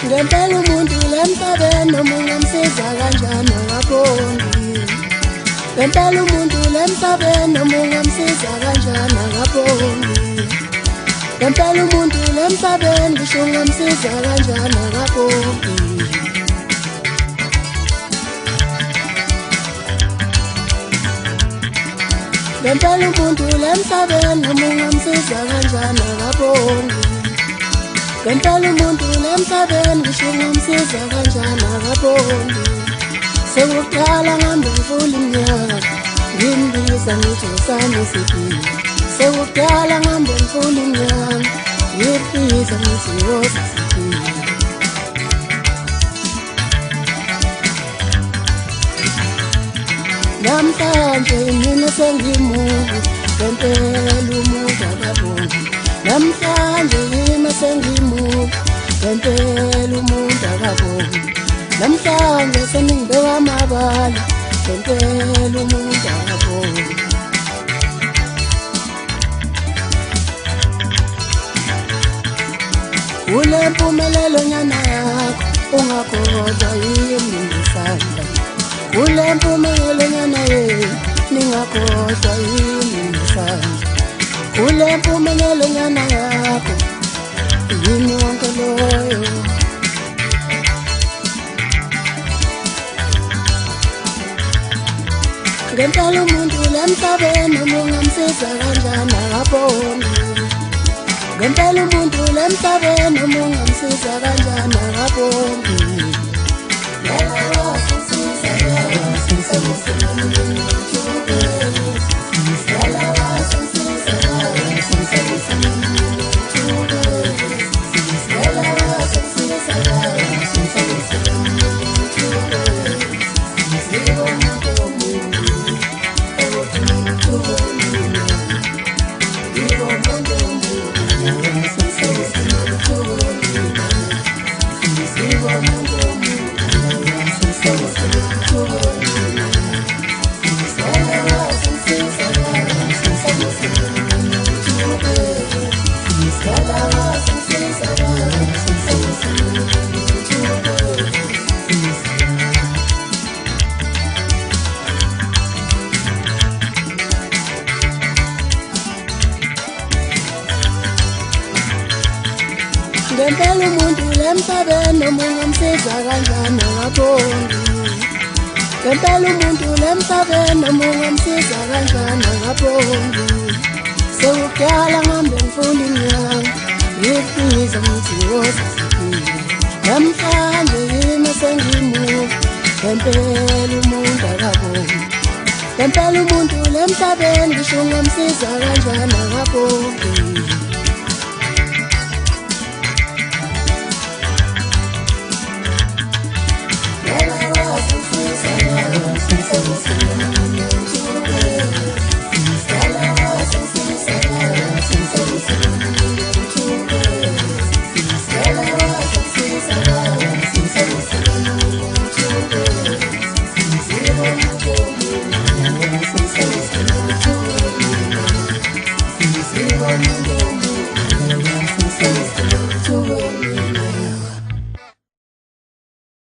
Ngempela umuntu lemhlabeni noma ungamsiza kanjani akabongi. Ngempela umuntu lemhlabeni noma ungamsiza kanjani akabongi. Ngempela umuntu lemhlabeni ngisho ungamsiza kanjani akabongi. Ngempela umuntu lemhlabeni noma ungamsiza kanjani akabongi. Ngempela umuntu lemhlabeni ngisho ungamsiza kanjani akabongi. Sekuqala ngambe ngifula iminyaka ngimbiza ngithi usane siphila. Sekuqala ngambe ngifula iminyaka ngimbiza ngithi woza siphila. Namhlanje mina sengimuntu ngempela umuntu akabongi. Namhlanje mina sengimuntu ngempela umuntu akabongi. Namhlanje seningibeka amabala ngempela umuntu akabongi. Kule mpumelelo nyana yakho ungakhohlwa yimi ngisanda. Kule mpumelelo nyana yethu ningakhohlwa yimi ngisanda. Kule mpumelelo nyana yakho yimi wonke loyo. Ngempela umuntu lemhlabeni noma ungamsiza kanjani akabongi. Ngempela umuntu lemhlabeni noma ungamsiza kanjani akabongi. Ngempela umuntu lemhlabeni noma ungamsiza kanjani akabongi. Ngempela umuntu lemhlabeni noma ungamsiza kanjani akabongi. Sekuqala ngambe ngifula iminyaka ngimbiza ngithi woza siphila. Namhlanje yimi sengimuntu ngempela umuntu akabongi. Ngempela umuntu lemhlabeni ngisho ungamsiza kanjani akabongi.